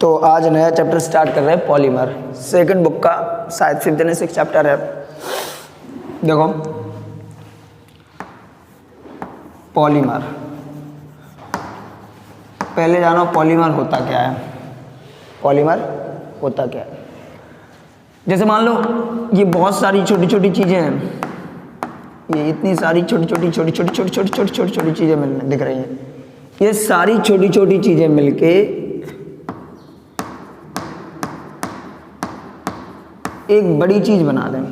तो आज नया चैप्टर स्टार्ट कर रहे हैं पॉलीमर। सेकंड बुक का शायद 5th या 6th चैप्टर है। देखो पॉलीमर, पहले जानो पॉलीमर होता क्या है। पॉलीमर होता क्या है, जैसे मान लो ये बहुत सारी छोटी छोटी चीज़ें हैं, ये इतनी सारी छोटी छोटी चीज़ें मिलने दिख रही हैं। ये सारी छोटी छोटी चीज़ें मिलके एक बड़ी चीज़ बना दें।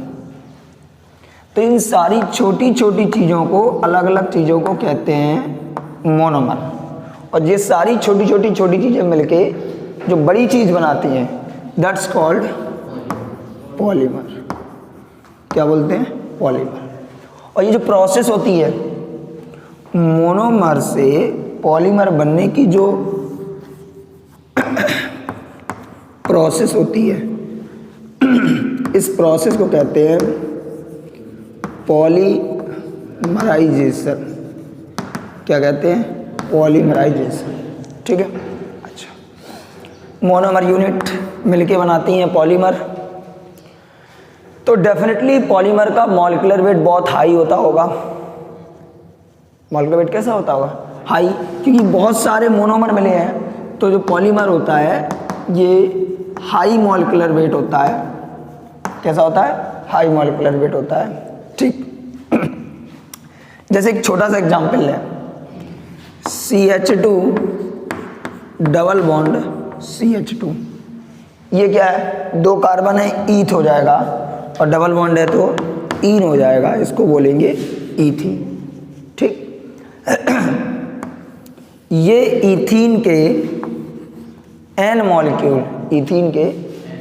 तो इन सारी छोटी छोटी चीज़ों को, अलग अलग चीज़ों को कहते हैं मोनोमर। और ये सारी छोटी छोटी चीज़ें मिलके जो बड़ी चीज़ बनाती हैं, दैट्स कॉल्ड पॉलीमर। क्या बोलते हैं? पॉलीमर। और ये जो प्रोसेस होती है मोनोमर से पॉलीमर बनने की, जो प्रोसेस होती है, इस प्रोसेस को कहते हैं पॉलीमराइजेशन। क्या कहते हैं? पॉलीमराइजेशन। ठीक है, अच्छा। मोनोमर यूनिट मिलके बनाती हैं पॉलीमर। तो डेफिनेटली पॉलीमर का मॉलिक्यूलर वेट बहुत हाई होता होगा। मॉलिक्यूलर वेट कैसा होता होगा? हाई, क्योंकि बहुत सारे मोनोमर मिले हैं। तो जो पॉलीमर होता है ये हाई मॉलिक्यूलर वेट होता है। कैसा होता है? हाई मॉलिक्यूलर वेट होता है। ठीक, जैसे एक छोटा सा एग्जांपल है, CH2 डबल बॉन्ड CH2। ये क्या है? 2 कार्बन है, ईथ हो जाएगा, और डबल बॉन्ड है तो ईन हो जाएगा। इसको बोलेंगे ईथीन। ठीक, ये इथीन के N मॉलिक्यूल, इथीन के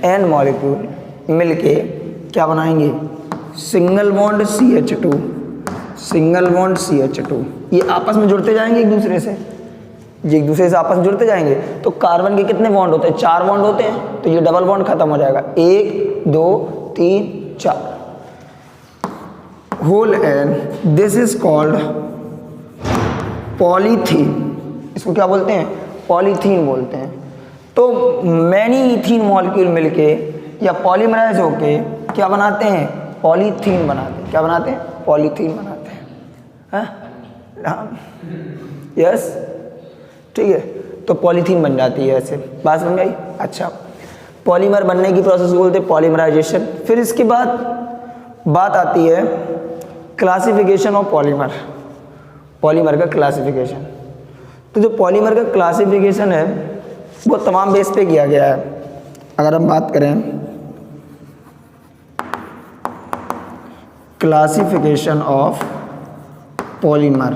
N मॉलिक्यूल मिलके क्या बनाएंगे? Single bond CH2, single bond CH2। ये आपस में जुड़ते जाएंगे एक दूसरे से, ये एक दूसरे से आपस में जुड़ते जाएंगे। तो कार्बन के कितने बॉन्ड होते हैं? 4 बॉन्ड होते हैं। तो ये डबल बॉन्ड खत्म हो जाएगा, 1 2 3 4 whole N। This is called polythene. इसको क्या बोलते हैं? पॉलीथीन बोलते हैं। तो मैनी इथीन मॉलिक्यूल मिलके या पॉलीमराइज होके क्या बनाते हैं? पॉलीथीन बनाते हैं। क्या बनाते हैं? पॉलीथीन बनाते हैं। हाँ, यस, ठीक है। तो पॉलीथीन बन जाती है। ऐसे बात समझ आई? अच्छा, पॉलीमर बनने की प्रोसेस बोलते हैं पॉलीमराइजेशन। फिर इसके बाद बात आती है क्लासिफिकेशन ऑफ पॉलीमर। पॉलीमर का क्लासिफिकेशन। तो जो पॉलीमर का क्लासिफिकेशन है वो तमाम बेस पे किया गया है। अगर हम बात करें क्लासिफिकेशन ऑफ पॉलीमर,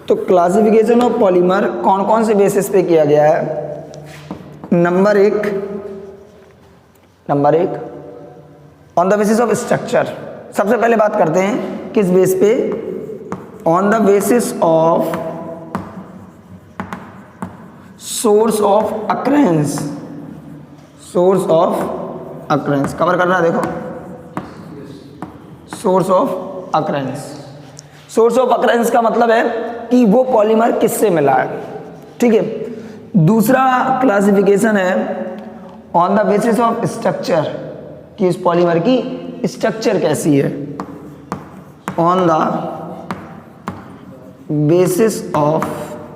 तो क्लासिफिकेशन ऑफ पॉलीमर कौन कौन से बेसिस पे किया गया है? नंबर एक on the basis of structure. सबसे पहले बात करते हैं किस बेस पे? On the basis of source of occurrences. Source of occurrences cover करना है। देखो, source of occurrences. Source of occurrences का मतलब है कि वो पॉलीमर किससे मिला है। ठीक है। दूसरा क्लासिफिकेशन है on the basis of structure, कि इस पॉलीमर की स्ट्रक्चर कैसी है। On the basis of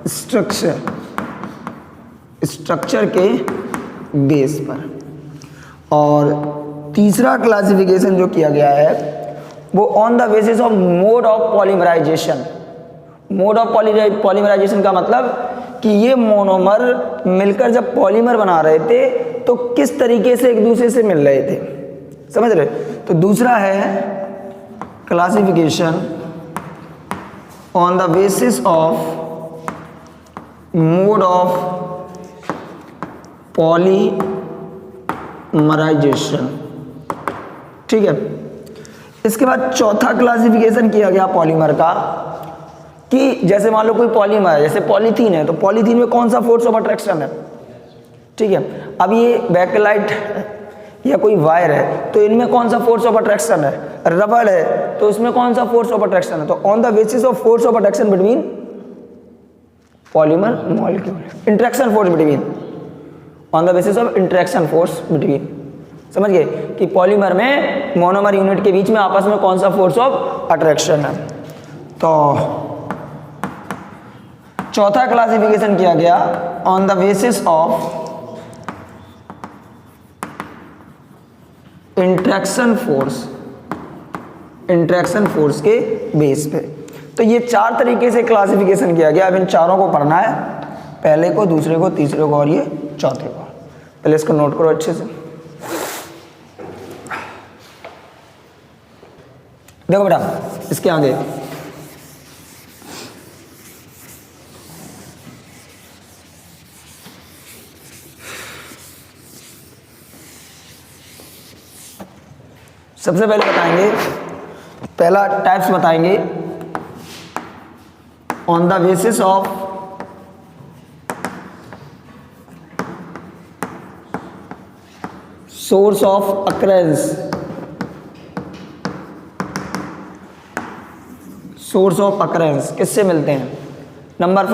structure, structure के बेस पर। और तीसरा क्लासिफिकेशन जो किया गया है वो on the basis of mode of polymerization. Mode of polymerization का मतलब कि ये मोनोमर मिलकर जब पॉलीमर बना रहे थे तो किस तरीके से एक दूसरे से मिल रहे थे। समझ रहे? तो दूसरा है classification on the basis of mode of polymerization. ठीक है। इसके बाद चौथा क्लासिफिकेशन किया गया पॉलीमर का, कि जैसे मान लो कोई पॉलीमर है, जैसे पॉलीथीन है, तो पॉलीथीन में कौन सा फोर्स ऑफ अट्रैक्शन है? ठीक है। अब ये बैकलाइट या कोई वायर है तो इनमें कौन सा फोर्स ऑफ अट्रैक्शन है? रबड़ है तो इसमें कौन सा फोर्स ऑफ अट्रैक्शन है? तो on the basis of force of attraction between polymer molecule, interaction force between, on the basis of interaction force between. समझ गए कि पॉलीमर में मोनोमर यूनिट के बीच में आपस में कौन सा फोर्स ऑफ अट्रैक्शन है। तो चौथा क्लासिफिकेशन किया गया on the basis of interaction force के बेस पे। तो ये 4 तरीके से क्लासिफिकेशन किया गया। अब इन चारों को पढ़ना है, पहले को, दूसरे को, तीसरे को और ये चौथे को। पहले इसको नोट करो अच्छे से। देखो बेटा, इसके आगे सबसे पहले बताएंगे, पहला टाइप्स बताएंगे on the basis of source of occurrences, source of occurrences किससे मिलते हैं। नंबर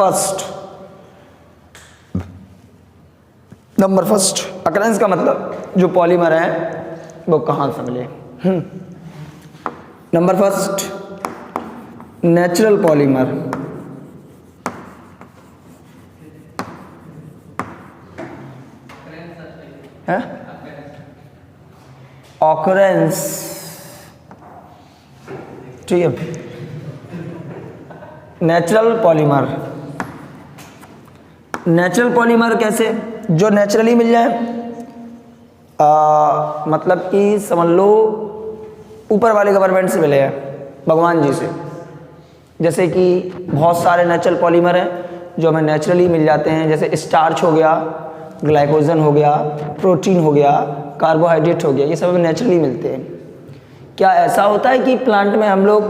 फर्स्ट अक्रेंस का मतलब जो पॉलीमर है वो कहाँ से मिले। नंबर फर्स्ट नेचुरल पॉलीमर, है ऑकरेंस, ठीक है। नेचुरल पॉलीमर कैसे, जो नेचुरली मिल जाए, मतलब कि समझ लो ऊपर वाले गवर्नमेंट से मिले हैं, भगवान जी से। जैसे कि बहुत सारे नेचुरल पॉलीमर हैं जो हमें नेचुरली मिल जाते हैं, जैसे स्टार्च हो गया, ग्लाइकोजन हो गया, प्रोटीन हो गया, कार्बोहाइड्रेट हो गया, ये सब हमें नेचुरली मिलते हैं। क्या ऐसा होता है कि प्लांट में हम लोग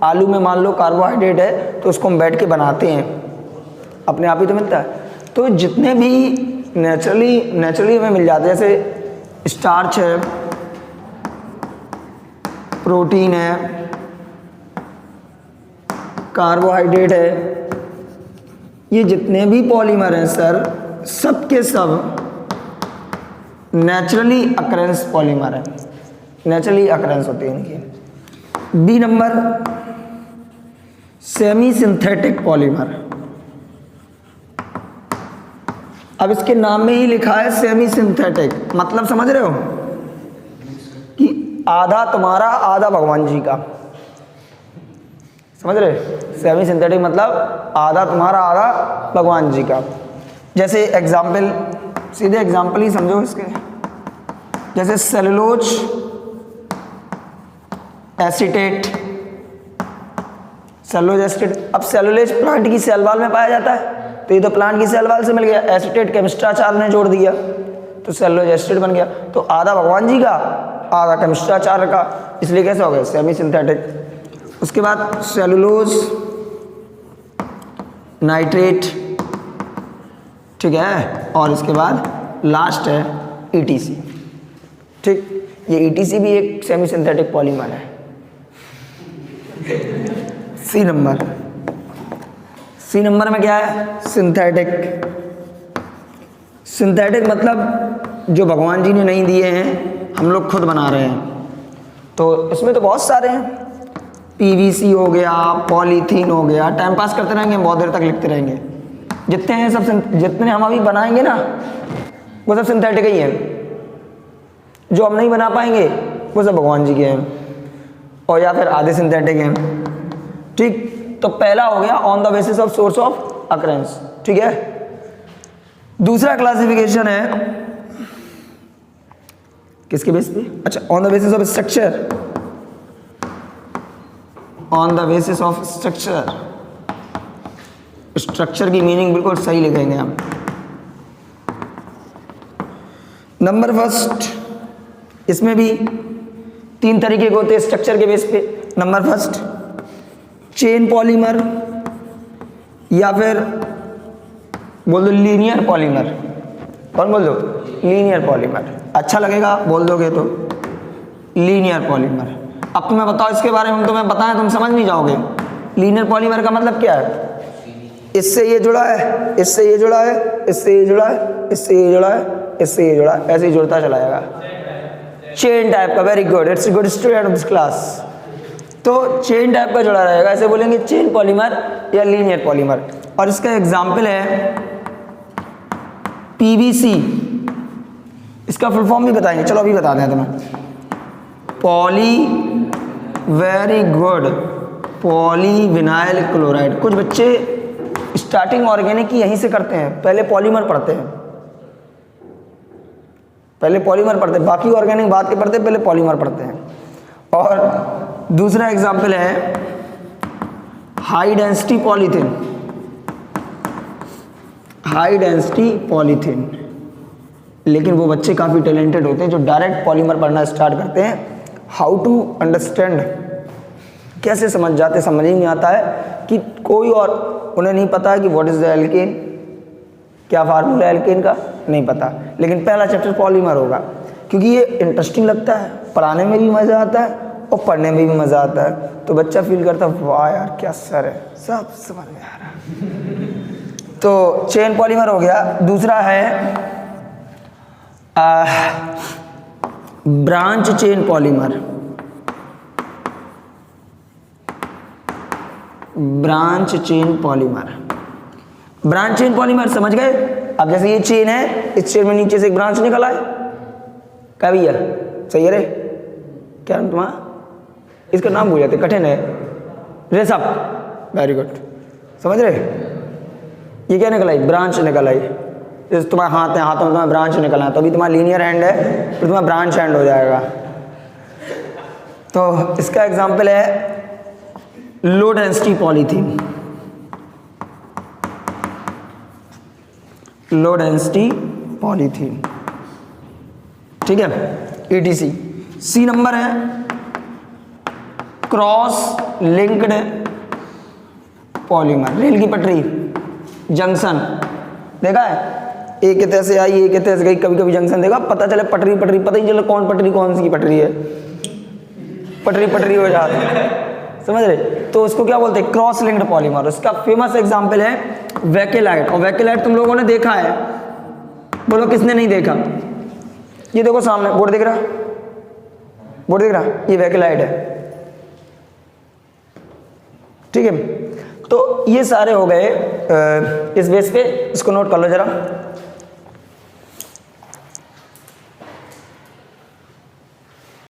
आलू में मान लो कार्बोहाइड्रेट है तो उसको हम बैठ के बनाते हैं, अपने आप ही तो मिलता है। तो जितने भी नेचुरली हमें मिल जाते हैं, जैसे स्टार्च है, प्रोटीन है, कार्बोहाइड्रेट है, ये जितने भी पॉलीमर हैं सर, सब के सब नेचुरली अकरेंस पॉलीमर है, नेचुरली अकरेंस होती है इनकी। B number semi synthetic polymer. अब इसके नाम में ही लिखा है सेमी सिंथेटिक, मतलब समझ रहे हो कि आधा तुम्हारा आधा भगवान जी का, समझ रहे। सेमी सिंथेटिक मतलब आधा तुम्हारा आधा भगवान जी का। जैसे एग्जाम्पल, सीधे एग्जाम्पल ही समझो इसके, जैसे सेलुलोज एसीटेट, सेलुलोज एसीटेट। अब सेलुलोज प्लांट की सेल वॉल में पाया जाता है, तो ये तो प्लांट की सेल वॉल से मिल गया। एसीटेट केमिस्ट्राचार्य ने जोड़ दिया तो सेलुलोज एसीटेट बन गया। तो आधा भगवान जी का, आधा केमिस्ट्राचार्य का, इसलिए कैसे हो गया सेमी सिंथेटिक। उसके बाद सेलुलोज नाइट्रेट, ठीक है, और इसके बाद लास्ट है ईटीसी, ठीक। ये ईटीसी भी एक सेमी सिंथेटिक पॉलीमर है। सी नंबर में क्या है, सिंथेटिक। सिंथेटिक मतलब जो भगवान जी ने नहीं दिए हैं, हम लोग खुद बना रहे हैं। तो इसमें तो बहुत सारे हैं, पीवीसी हो गया, पॉलीथीन हो गया, टाइम पास करते रहेंगे, बहुत देर तक लिखते रहेंगे। जितने हैं सब, जितने हम अभी बनाएंगे ना वो सब सिंथेटिक ही हैं। जो हम नहीं बना पाएंगे वो सब भगवान जी के हैं, और या फिर आधे सिंथेटिक हैं, ठीक। तो पहला हो गया on the basis of source of occurrence, ठीक है। दूसरा क्लासिफिकेशन है किसके बेस पे, अच्छा, on the basis of structure, on the basis of structure. Structure की मीनिंग बिल्कुल सही लिखेंगे हम। नंबर फर्स्ट, इसमें भी 3 तरीके के होते हैं स्ट्रक्चर के बेस पे। नंबर फर्स्ट चेन पॉलीमर, या फिर बोल दो लीनियर पॉलीमर। कौन बोल दो, लीनियर पॉलीमर, अच्छा लगेगा बोल दोगे तो लीनियर पॉलीमर। अब तुम्हें बताओ इसके बारे में, तुम्हें बताएं तुम समझ नहीं जाओगे। लीनियर पॉलीमर का मतलब क्या है, इससे ये जुड़ा है, इससे ये जुड़ा है, इससे ये जुड़ा है, इससे ये जुड़ा है, इससे ये जुड़ा है, ऐसे ही जुड़ता चला जाएगा। चेन टाइप का, very good, it's good student of this class. तो चेन टाइप का जुड़ा रहेगा, ऐसे बोलेंगे चेन पॉलीमर या लीनियर पॉलीमर। और इसका एग्जाम्पल है पीवीसी, इसका फुल फॉर्म भी बताएंगे, चलो अभी बता दें तुम्हें। Poly, very good, polyvinyl chloride. कुछ बच्चे स्टार्टिंग ऑर्गेनिक की यहीं से करते हैं, पहले पॉलीमर पढ़ते हैं, पहले पॉलीमर पढ़ते हैं, बाकी ऑर्गेनिक बाद के पढ़ते हैं, पहले पॉलीमर पढ़ते हैं। और दूसरा एग्जाम्पल है high density polythene, high density polythene. लेकिन वो बच्चे काफ़ी टैलेंटेड होते हैं जो डायरेक्ट पॉलीमर पढ़ना स्टार्ट करते हैं, हाउ टू अंडरस्टैंड, कैसे समझ जाते, समझ ही नहीं आता है कि कोई, और उन्हें नहीं पता है कि व्हाट इज़ द एल्केन, क्या फार्मूला एल्केन का नहीं पता। लेकिन पहला चैप्टर पॉलीमर होगा, क्योंकि ये इंटरेस्टिंग लगता है, पढ़ाने में भी मज़ा आता है और पढ़ने में भी मज़ा आता है। तो बच्चा फील करता है वाह यार क्या सर है, सब समझ में आ रहा है। तो चेन पॉलीमर हो गया। दूसरा है branch chain polymer, branch chain polymer. Branch chain polymer समझ गए। अब जैसे ये चेन है, इस चेन में नीचे से एक ब्रांच निकला है, क्या भैया सही है रे, क्या नाम तुम्हारा, इसका नाम भूल जाते, कठिन है, रेसप, वेरी गुड, समझ रहे। ये क्या निकला, ब्रांच निकला है। जैसे तुम्हारे हाथ है, हाथों में तुम्हारा ब्रांच निकला है, तो अभी तुम्हारा लीनियर हैंड है, फिर तुम्हारा ब्रांच हैंड हो जाएगा। तो इसका एग्जाम्पल है low density polythene, low density polythene, ठीक है, ETC। सी नंबर है क्रॉस लिंक्ड पॉलीमर। रेल की पटरी, जंक्शन देखा है, एक के तहत से आई, एक के तहत से गई, कभी कभी जंक्शन देखा, पता चले पटरी पटरी, पता ही चले कौन पटरी कौन सी पटरी है, पटरी पटरी हो जाती है, समझ रहे। तो उसको क्या बोलते हैं, क्रॉस लिंक्ड पॉलीमर। उसका फेमस एग्जांपल है वैकेलाइट। और वैकेलाइट तुम लोगों ने देखा है, बोलो किसने नहीं देखा। ये देखो सामने बोर्ड दिख रहा, बोर्ड दिख रहा, ये वैकेलाइट है, ठीक है। तो ये सारे हो गए इस बेस पे, इसको नोट कर लो जरा।